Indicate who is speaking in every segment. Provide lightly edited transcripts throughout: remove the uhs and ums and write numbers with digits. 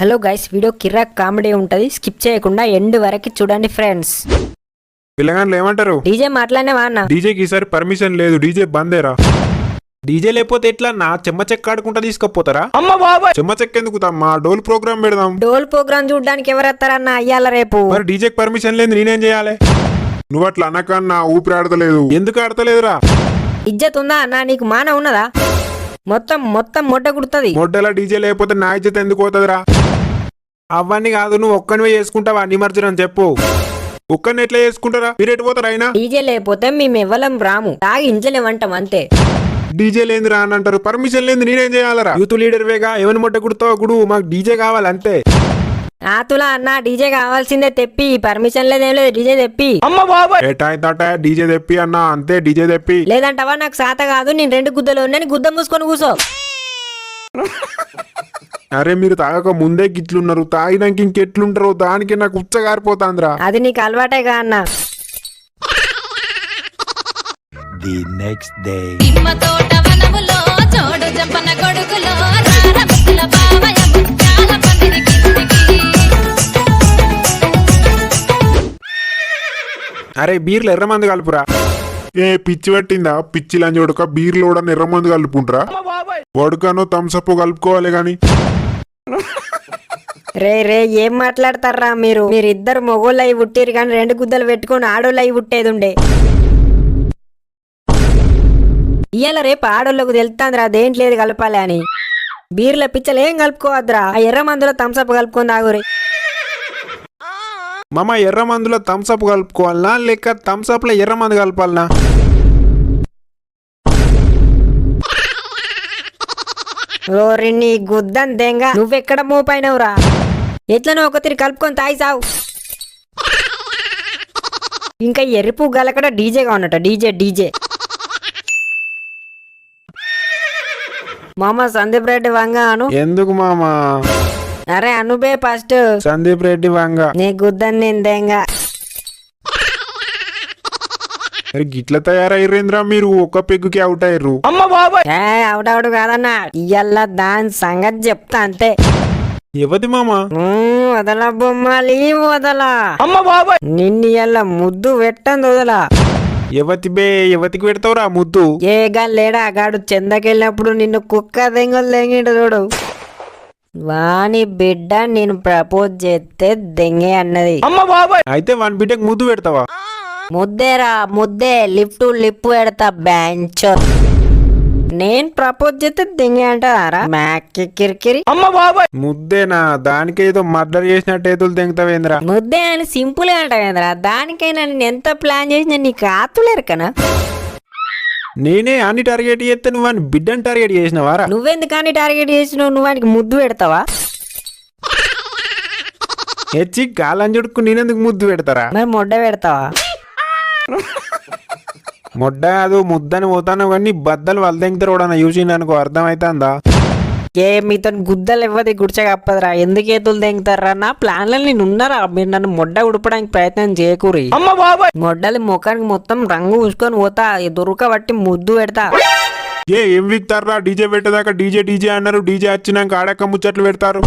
Speaker 1: Hello guys, video కిరాక్ comedy ఉంటది, skip చేయకుండా end వరకు చూడండి ఫ్రెండ్స్.
Speaker 2: పిల్లగాళ్ళు ఏమంటారు?
Speaker 1: డీజే మాట్లాడినావా అన్న?
Speaker 2: డీజేకి ఈసారి పర్మిషన్ లేదు, డీజే బందేరా. డీజే లేకపోతే ఎట్లా నా చెమ్మ చెక్క ఆడుకుంటా తీసుకపోతారా? చెమ్మ చెక్క ఎందుకు తమ్మా, డోల్ ప్రోగ్రామ్ పెడదాం.
Speaker 1: డోల్ ప్రోగ్రామ్ చూడడానికి ఎవరు వస్తారన్న అయ్యాల రేపు?
Speaker 2: మరి డీజేకి పర్మిషన్ లేదు, నేనేం చేయాలి? నువ్వు అట్లా అనకన్నా ఊపిరి ఆడతలేదు. ఎందుకు ఆడతలేదురా?
Speaker 1: ఇజ్జత్ ఉందా అన్న నీకు? మాన ఉన్నదా? మొత్తం మొట్ట కుడుతుంది.
Speaker 2: మొడ్డలా డీజే లేకపోతే నా ఇజ్జత్ ఎందుకు పోతుందిరా? అవన్నీ కాదు, నువ్వు ఒక్కనివే చేసుకుంటావా నిమజ్జనం చెప్పు. ఒక్కరిని ఎట్లా చేసుకుంటారా? మీరు ఎటు పోతారా? అయినా
Speaker 1: డీజే లేకపోతే మేము ఎవ్వలం రాము, తాగి ఇంచలేమంటాం అంతే.
Speaker 2: డీజే లేని రా అని అంటారు, పర్మిషన్ లేదు నేనేం చేయాలరా? యూత్ లీడర్ వేగా ఎవరిని మొట్ట కుడతావు గుడు, మాకు డీజే కావాలి అంతే.
Speaker 1: నాతులా అన్న డీజే కావాల్సిందే, తెప్పి. పర్మిషన్ లేదేం లేదు, డీజే తెప్పి.
Speaker 2: ఏటా డీజే తెప్పి అన్నా, అంతే డీజే తెప్పి.
Speaker 1: లేదంటావా? నాకు సాత కాదు, నేను 2 గుద్దలు ఉన్నాయి, గుద్ద మూసుకొని కూసో.
Speaker 2: అరే మీరు తాగక ముందే గిట్లున్నారు, తాగినాక ఇంకెట్లుంటారో దానికి నాకు ఉచ్చగారిపోతాందిరా.
Speaker 1: అది నీకు అలవాటేగా అన్న.
Speaker 3: The next day.
Speaker 2: అరే బీర్లు ఎర్రమంది కలుపురా. ఏ పిచ్చి పట్టిందా? పిచ్చి లంచి ఉడక బీర్లు కూడా ఎర్రమంది కలుపుంటారా? వడుకను థమ్సప్ కలుపుకోవాలి గాని.
Speaker 1: రే ఏం మాట్లాడతారా మీరు? మీరిద్దరు మొగోళ్ళు అయి పుట్టిరు కానీ 2 గుద్దలు పెట్టుకుని ఆడోళ్ళు అయి పుట్టేది ఉండే. ఇయ్యాల రేపు ఆడోళ్ళకు తెలుతాందిరా దేంట్లేదు కలపాలి అని. బీర్ల పిచ్చలు ఏం కలుపుకోవద్దురా, ఆ ఎర్ర మందులో థమ్సప్ కలుపుకొని తాగురే.
Speaker 2: మామ ఎర్ర మందులో థమ్సప్ కలుపుకోవాలనా లేక థమ్సప్ లో ఎర్ర మందు కలపాలనా?
Speaker 1: ఓరి నీ గుద్దం దెంగ, నువ్వెక్కడ మోపైనవురా? ఎట్లనో ఒక తిరిగి కలుపుకొని తాగి సావు. ఇంకా ఎరుపు గలకడ డీజేగా ఉన్నట. డీజే మామ సందీప్ రెడ్డి వంగ అను.
Speaker 2: ఎందుకు మామా?
Speaker 1: అరే అనుబే ఫస్ట్.
Speaker 2: సందీప్ రెడ్డి వంగ.
Speaker 1: నీ గుద్దం నేను దెంగ.
Speaker 2: అరే గిట్ల తయారయ్యేంద్రా మీరు, ఒక్క పెగ్గుకి అవుట్ అయ్యారు.
Speaker 1: అవుడవుడు కాదన్నా, ఇయ్యల్లా దాని సంగతి చెప్తా అంతే.
Speaker 2: ఎవది మామా?
Speaker 1: వదల బొమ్మాలి వదలా. నిన్ను ఇయ్యల్లా ముద్దు పెట్టండి వదలా.
Speaker 2: ఎవతికి పెడతావురా ముద్దు?
Speaker 1: ఏగా లేడా గాడు చెందకెళ్ళినప్పుడు నిన్ను కుక్క దెంగలు దెంగిండు చూడు, వాని బిడ్డ నేను ప్రపోజ్ చేస్తే దెంగే అన్నది.
Speaker 2: అయితే వాని బిడ్డకు ముద్దు పెడతావా?
Speaker 1: ముద్దేరా ముద్దే, లిఫ్ట్ లిప్పు పెడతా బ్యాంచో. నేను ప్రపోజ్ చేస్తే దెంగే అంటారా? మ్యాక్ కిరికిరి.
Speaker 2: ముద్దేనా? దానికేదో మర్డర్ చేసినట్టు ఏదో దెంగతావేంద్రా?
Speaker 1: ముద్దే అని సింపుల్ గా అంటావేంద్రా? దానికైనా నేను ఎంత ప్లాన్ చేసినా నీకు ఆతులేరు కనా?
Speaker 2: నేనే అన్ని టార్గెట్ చేస్తే నువ్వు అని బిడ్డని టార్గెట్ చేసినవారా?
Speaker 1: నువ్వెందుకని టార్గెట్ చేసినావు? నువ్వు వానికి ముద్దు పెడతావా?
Speaker 2: హెచ్చి గాలని చుడుకు నేనెందుకు ముద్దు పెడతారా?
Speaker 1: మరి మొడ్డ పెడతావా?
Speaker 2: మొడ్డ కాదు ముద్దని పోతాను కానీ బద్దలు వాళ్ళు దెంగతారు చూసి అనుకో, అర్థమైతుందా?
Speaker 1: ఏ మీతో గుద్దలు ఇవ్వది గుడిచగా అప్పదురా, ఎందుకు ఏతులు దెంగుతారా? నా ప్లాన్లో నేను ఉన్నారా? మీరు నన్ను మొడ్డ ఉడపడానికి ప్రయత్నం చేయకూరి. మొడ్డలి ముఖానికి మొత్తం రంగు పూసుకొని పోతా, దొరకబట్టి ముద్దు పెడతా.
Speaker 2: ఏం విక్తారా? డీజే పెట్టేదాకా డీజే అన్నారు, డీజే వచ్చినాక ఆడక ముచ్చట్లు పెడతారు.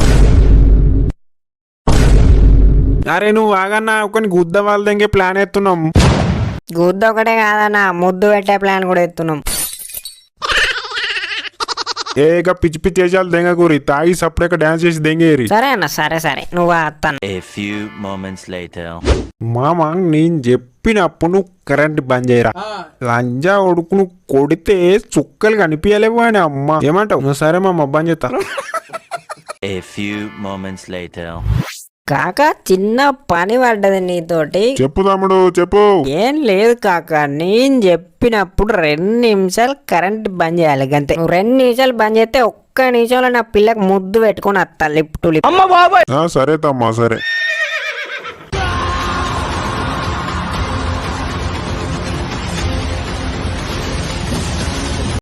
Speaker 2: అరే నువ్వు ఆగన్నా, ఒకని గుద్ద వాళ్ళ దెంగే ప్లాన్ ఎత్తున్నాం.
Speaker 1: గుద్ద ఒకటే కాదన్నా, ముద్దు పెట్టే ప్లాన్ కూడా ఎత్తున్నాం.
Speaker 2: ఏక పిచ్చి పిచ్చి వేసాలు దెంగకూరి, తాగి సపరేట్ డాన్స్ చేసి దెంగేరి.
Speaker 1: సరే అన్న, సరే నువ్వు అత్తాను.
Speaker 3: A few moments later.
Speaker 2: మామ నేను చెప్పినప్పుడు నువ్వు కరెంట్ బంద్ చేయరా. లంజా ఉడుకు నువ్వు కొడితే చుక్కలు కనిపించలేవు అని అమ్మ. ఏమంటావు? సరే మామ బంద్ చేస్తా.
Speaker 3: A few moments later.
Speaker 1: కాక చిన్న పని పడ్డది నీతోటి.
Speaker 2: చెప్పు తమ్ముడు చెప్పు.
Speaker 1: ఏం లేదు కాక, నేను చెప్పినప్పుడు 2 నిమిషాలు కరెంట్ బంద్ చేయాలి అంతే. నువ్వు 2 నిమిషాలు బంద్ చేస్తే ఒక్క నిమిషంలో నా పిల్లకు ముద్దు పెట్టుకుని వస్తా లిప్ టు లిప్.
Speaker 2: సరే తమ్మా సరే.